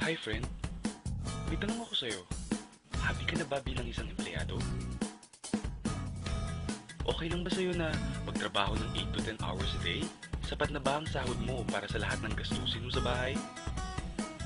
Hi friend, may tanong ako sa'yo. Happy ka na ba bilang isang empleyado? Okay lang ba sa'yo na magtrabaho ng 8 to 10 hours a day? Sapat na ba ang sahod mo para sa lahat ng gastusin mo sa bahay?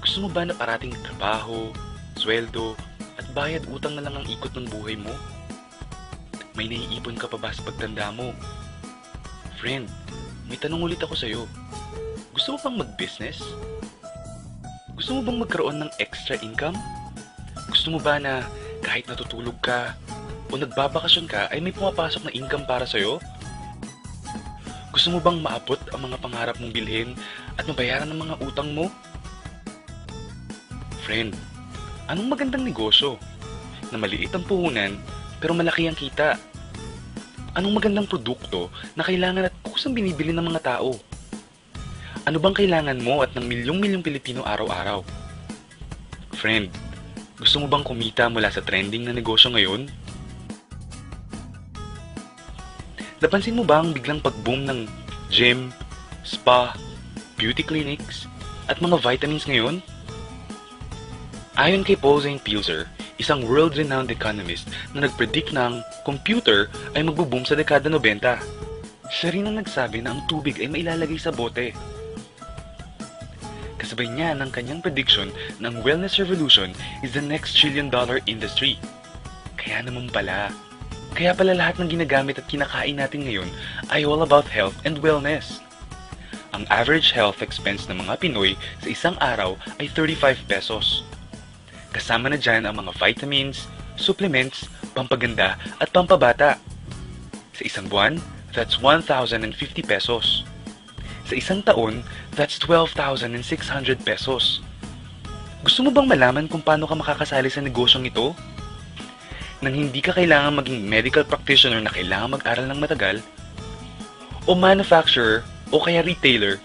Gusto mo ba na parating trabaho, sweldo, at bayad utang na lang ang ikot ng buhay mo? May naiipon ka pa ba sa pagtanda mo? Friend, may tanong ulit ako sa'yo. Gusto mo bang mag-business? Gusto mo bang magkaroon ng extra income? Gusto mo ba na kahit natutulog ka o nagbabakasyon ka ay may pumapasok na income para sa'yo? Gusto mo bang maabot ang mga pangarap mong bilhin at mabayaran ang mga utang mo? Friend, anong magandang negosyo na maliit ang puhunan pero malaki ang kita? Anong magandang produkto na kailangan at kusang binibili ng mga tao? Ano bang kailangan mo at ng milyong-milyong Pilipino araw-araw? Friend, gusto mo bang kumita mula sa trending na negosyo ngayon? Napansin mo ba ang biglang pag-boom ng gym, spa, beauty clinics, at mga vitamins ngayon? Ayon kay Paul Zane Pilzer, isang world-renowned economist na nag-predict na ang computer ay magbo-boom sa dekada 90. Siya rin ang nagsabi na ang tubig ay mailalagay sa bote. Kasabay niya ng kanyang prediction na ang wellness revolution is the next trillion-dollar industry. Kaya pala lahat ng ginagamit at kinakain natin ngayon ay all about health and wellness. Ang average health expense ng mga Pinoy sa isang araw ay 35 pesos. Kasama na dyan ang mga vitamins, supplements, pampaganda at pampabata. Sa isang buwan, that's 1,050 pesos. Sa isang taon, that's 12,600 pesos. Gusto mo bang malaman kung paano ka makakasali sa negosyong ito? Nang hindi ka kailangan maging medical practitioner na kailangan mag-aral ng matagal? O manufacturer o kaya retailer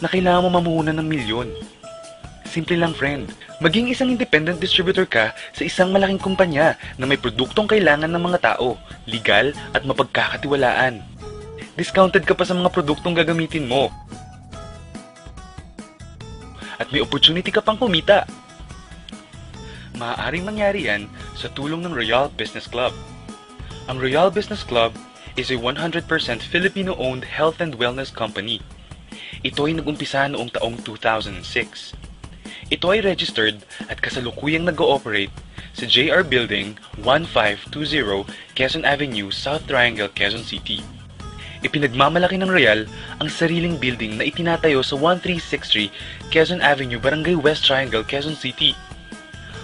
na kailangan mo mamuhunan ng milyon? Simple lang friend, maging isang independent distributor ka sa isang malaking kumpanya na may produktong kailangan ng mga tao, legal at mapagkakatiwalaan. Discounted ka pa sa mga produktong gagamitin mo. At may opportunity ka pang kumita. Maaaring mangyari yan sa tulong ng Royal Business Club. Ang Royal Business Club is a 100% Filipino-owned health and wellness company. Ito ay nag-umpisa noong taong 2006. Ito ay registered at kasalukuyang nag-ooperate sa JR Building 1520 Quezon Avenue, South Triangle, Quezon City. Ipinagmamalaki ng Royal ang sariling building na itinatayo sa 1363 Quezon Avenue, Barangay West Triangle, Quezon City.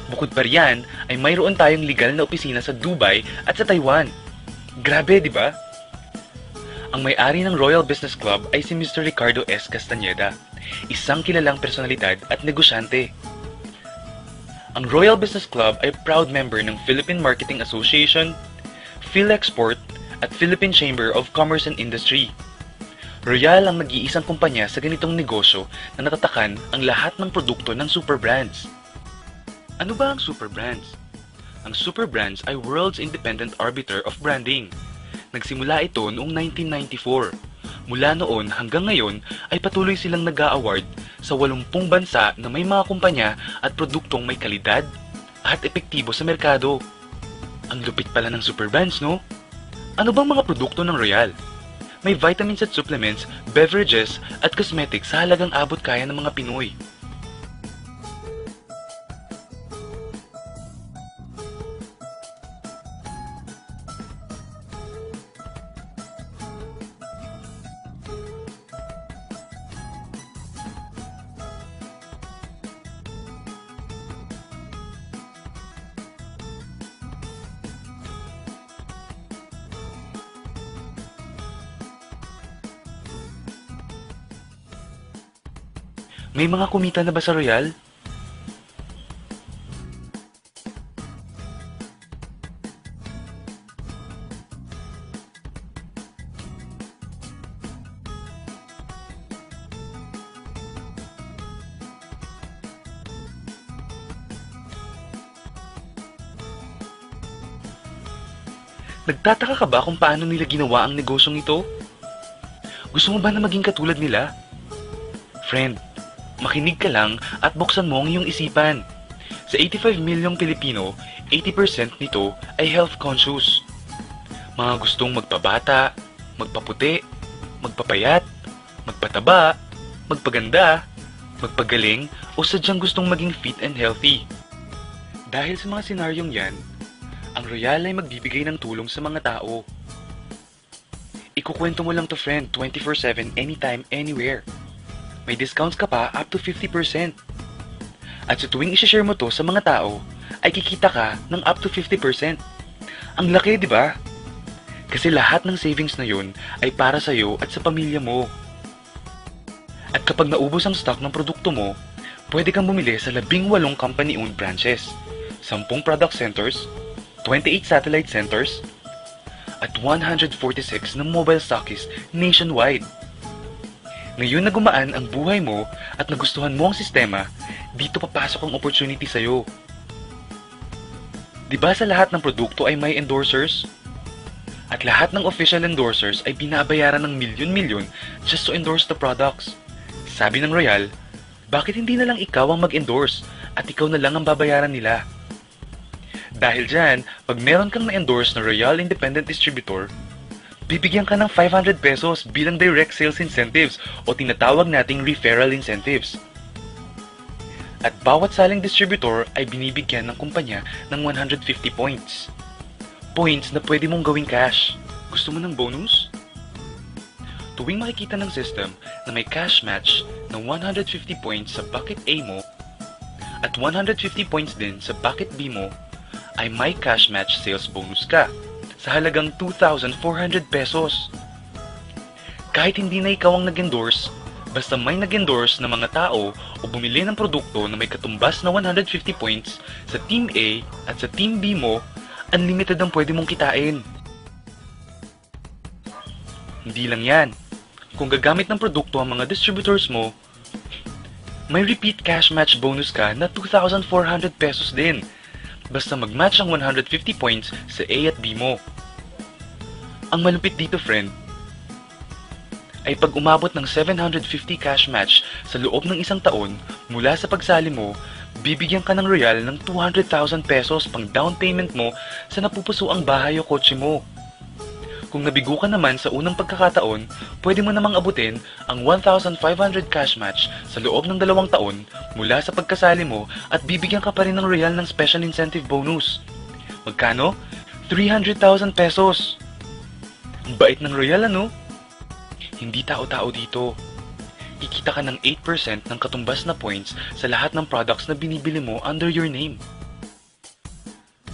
Bukod pa riyan ay mayroon tayong legal na opisina sa Dubai at sa Taiwan. Grabe, di ba? Ang may-ari ng Royal Business Club ay si Mr. Ricardo S. Castañeda, isang kilalang personalidad at negosyante. Ang Royal Business Club ay proud member ng Philippine Marketing Association, PhilExport, at Philippine Chamber of Commerce and Industry. Royal ang nag-iisang kumpanya sa ganitong negosyo na natatakan ang lahat ng produkto ng super brands. Ano ba ang super brands? Ang super brands ay World's Independent Arbiter of Branding. Nagsimula ito noong 1994. Mula noon hanggang ngayon ay patuloy silang nag-a-award sa 80 bansa na may mga kumpanya at produktong may kalidad at epektibo sa merkado. Ang lupit pala ng super brands, no? Ano bang mga produkto ng Royal? May vitamins at supplements, beverages at cosmetics sa halagang abot kaya ng mga Pinoy. May mga kumita na ba sa Royal? Nagtataka ka ba kung paano nila ginawa ang negosyong ito? Gusto mo ba na maging katulad nila? Friend, Makinig ka lang at buksan mo ang iyong isipan. Sa 85 milyong Pilipino, 80% nito ay health conscious. Mga gustong magpabata, magpaputi, magpapayat, magpataba, magpaganda, magpagaling o sadyang gustong maging fit and healthy. Dahil sa mga senaryong yan, ang Royal ay magbibigay ng tulong sa mga tao. Ikukwento mo lang to friend 24/7 anytime, anywhere. May discounts ka pa up to 50%. At sa tuwing isashare mo to sa mga tao, ay kikita ka ng up to 50%. Ang laki, di ba? Kasi lahat ng savings na yun ay para sa'yo at sa pamilya mo. At kapag naubos ang stock ng produkto mo, pwede kang bumili sa 18 company-owned branches, 10 product centers, 28 satellite centers, at 146 na mobile stockists nationwide. Ngayon na gumaan ang buhay mo at nagustuhan mo ang sistema, dito papasok ang opportunity sa'yo. Diba sa lahat ng produkto ay may endorsers? At lahat ng official endorsers ay binabayaran ng milyon-milyon just to endorse the products. Sabi ng Royal, bakit hindi na lang ikaw ang mag-endorse at ikaw na lang ang babayaran nila? Dahil dyan, pag meron kang na-endorse na Royal Independent Distributor, bibigyan ka ng 500 pesos bilang direct sales incentives o tinatawag nating referral incentives. At bawat saling distributor ay binibigyan ng kumpanya ng 150 points. Points na pwede mong gawing cash. Gusto mo ng bonus? Tuwing makikita ng system na may cash match ng 150 points sa bucket A mo at 150 points din sa bucket B mo, ay may cash match sales bonus ka sa halagang 2,400 pesos. Kahit hindi na ikaw ang nag-endorse, basta may nag-endorse na mga tao o bumili ng produkto na may katumbas na 150 points sa Team A at sa Team B mo, unlimited ang pwede mong kitain. Hindi lang yan. Kung gagamit ng produkto ang mga distributors mo, may repeat cash match bonus ka na 2,400 pesos din. Basta mag-match ang 150 points sa A at B mo. Ang malupit dito friend, ay pag umabot ng 750 cash match sa loob ng isang taon mula sa pagsali mo, bibigyan ka ng Royal ng 200,000 pesos pang down payment mo sa napupuso ang bahay o kotse mo. Kung nabigo ka naman sa unang pagkakataon, pwede mo namang abutin ang 1,500 cash match sa loob ng 2 taon mula sa pagkasali mo at bibigyan ka pa rin ng Royal ng special incentive bonus. Magkano? 300,000 pesos! Ang bait ng Royal ano? Hindi tao-tao dito. Kikita ka ng 8% ng katumbas na points sa lahat ng products na binibili mo under your name.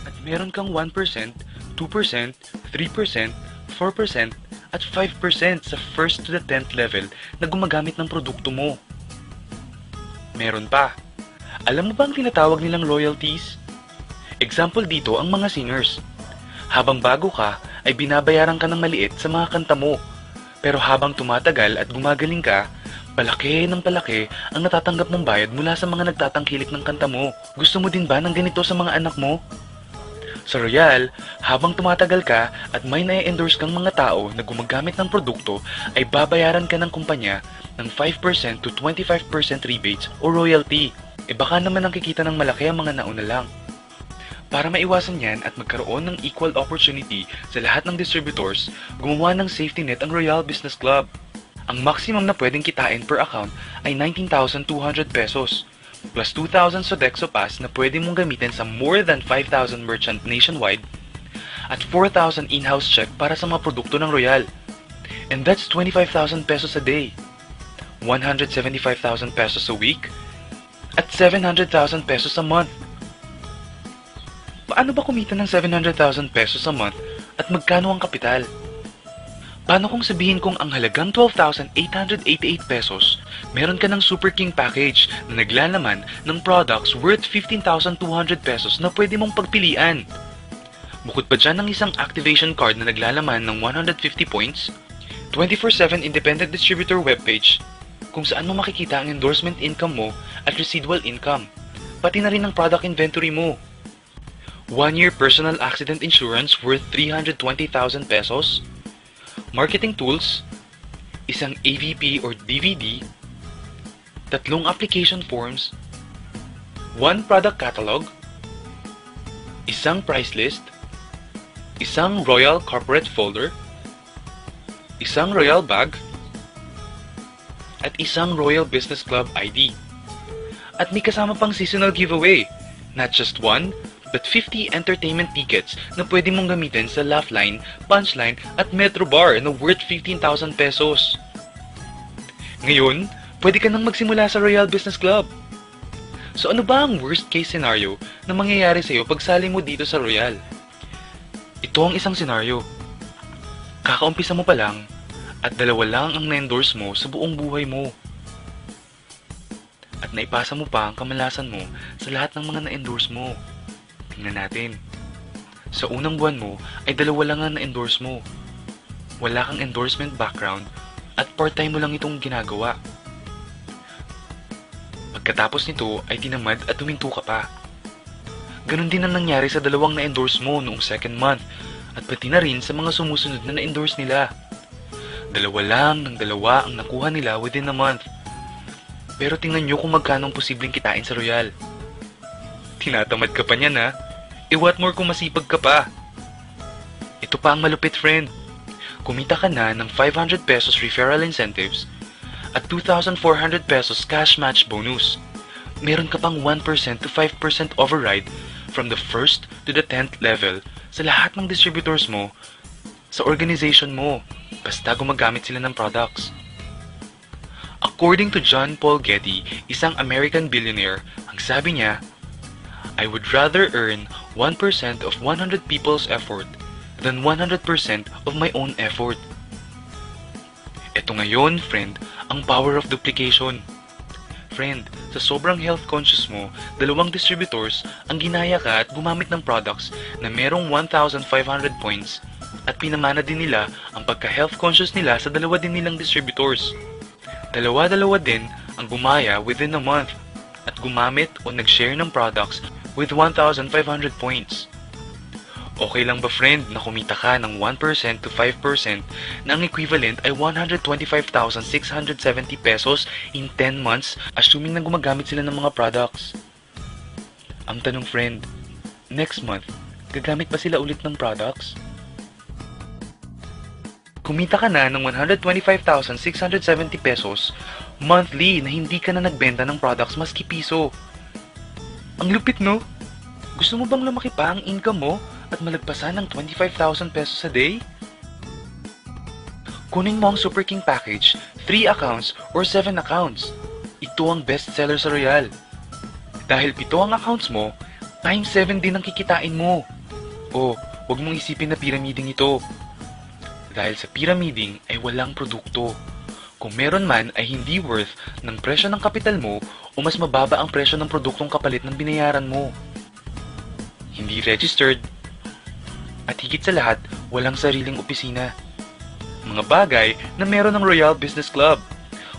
At meron kang 1%, 2%, 3%, 4% at 5% sa first to the 10th level na gumagamit ng produkto mo. Meron pa. Alam mo ba ang tinatawag nilang royalties? Example dito ang mga singers. Habang bago ka, ay binabayaran ka ng maliit sa mga kanta mo. Pero habang tumatagal at gumagaling ka, palaki ng palaki ang natatanggap mong bayad mula sa mga nagtatangkilik ng kanta mo. Gusto mo din ba ng ganito sa mga anak mo? Sa Royal, habang tumatagal ka at may na-endorse kang mga tao na gumagamit ng produkto, ay babayaran ka ng kumpanya ng 5% to 25% rebates o royalty. E baka naman ang kikita ng malaki ang mga nauna lang. Para maiwasan yan at magkaroon ng equal opportunity sa lahat ng distributors, gumawa ng safety net ang Royal Business Club. Ang maximum na pwedeng kitain per account ay 19,200 pesos. Plus 2,000 Sodexo Pass na pwede mong gamitin sa more than 5,000 merchant nationwide at 4,000 in-house check para sa mga produkto ng Royal. And that's 25,000 pesos a day, 175,000 pesos a week, at 700,000 pesos a month. Paano ba kumita ng 700,000 pesos a month at magkano ang kapital? Paano kung sabihin kong ang halagang 12,888 pesos, meron ka ng Super King Package na naglalaman ng products worth 15,200 pesos na pwede mong pagpilian? Bukod pa dyan ng isang activation card na naglalaman ng 150 points, 24/7 independent distributor webpage kung saan mo makikita ang endorsement income mo at residual income, pati na rin ang product inventory mo. 1-year personal accident insurance worth 320,000 pesos, marketing tools, isang AVP or DVD, 3 application forms, 1 product catalog, isang price list, isang Royal corporate folder, isang Royal bag, at isang Royal Business Club ID. At may kasama pang seasonal giveaway. Not just 1, but 50 entertainment tickets na pwede mong gamitin sa Laugh Line, Punchline, at Metro Bar na worth 15,000 pesos. Ngayon, pwede ka nang magsimula sa Royal Business Club. So ano ba ang worst case scenario na mangyayari sa'yo pag sali mo dito sa Royal? Ito ang isang senaryo. Kakaumpisa mo pa lang at 2 lang ang na-endorse mo sa buong buhay mo. At naipasa mo pa ang kamalasan mo sa lahat ng mga na-endorse mo. Tingnan natin. Sa unang buwan mo ay 2 lang ang na-endorse mo. Wala kang endorsement background at part-time mo lang itong ginagawa. Pagkatapos nito ay tinamad at huminto ka pa. Ganon din ang nangyari sa 2 na-endorse mo noong second month at pati na rin sa mga sumusunod na na-endorse nila. 2 lang ng 2 ang nakuha nila within a month. Pero tingnan nyo kung magkano ang posibleng kitain sa Royal. Tinatamad ka pa niyan ha? What more kung masipag ka pa? Ito pa ang malupit friend. Kumita ka na ng 500 pesos referral incentives at 2,400 pesos cash match bonus. Meron ka pang 1% to 5% override from the 1st to the 10th level sa lahat ng distributors mo sa organization mo basta gumagamit sila ng products. According to John Paul Getty, isang American billionaire, ang sabi niya, I would rather earn 1% of 100 people's effort than 100% of my own effort. Ito ngayon, friend, ang power of duplication. Friend, sa sobrang health conscious mo, 2 distributors ang ginaya ka at gumamit ng products na merong 1,500 points at pinamana din nila ang pagka-health conscious nila sa 2 din nilang distributors. 2 din ang gumaya within a month at gumamit o nag-share ng products with 1,500 points. Okay lang ba friend na kumita ka ng 1% to 5% na ang equivalent ay 125,670 pesos in 10 months assuming na gumagamit sila ng mga products? Ang tanong friend, next month, gagamit ba sila ulit ng products? Kumita ka na ng 125,670 pesos monthly na hindi ka na nagbenta ng products maski piso. Ang lupit no? Gusto mo bang lumaki pa ang income mo at malagpasan ng 25,000 pesos a day? Kunin mo ang Super King Package, 3 accounts or 7 accounts. Ito ang best seller sa Royal. Dahil 7 ang accounts mo, times 7 din ang kikitain mo. O, huwag mong isipin na pyramiding ito. Dahil sa pyramiding ay walang produkto. Kung meron man ay hindi worth ng presyo ng kapital mo o mas mababa ang presyo ng produktong kapalit ng binayaran mo. Hindi registered. At higit sa lahat, walang sariling opisina. Mga bagay na meron ng Royal Business Club.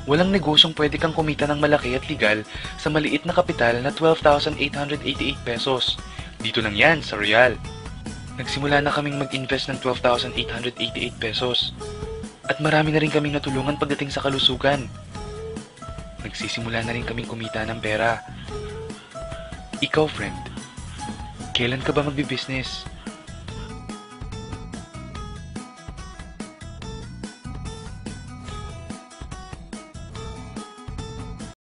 Walang negosyong pwede kang kumita ng malaki at legal sa maliit na kapital na 12,888 pesos. Dito lang yan sa Royal. Nagsimula na kaming mag-invest ng 12,888 pesos. At marami na rin kaming natulungan pagdating sa kalusugan. Nagsisimula na rin kaming kumita ng pera. Ikaw, friend, kailan ka ba magbi-business?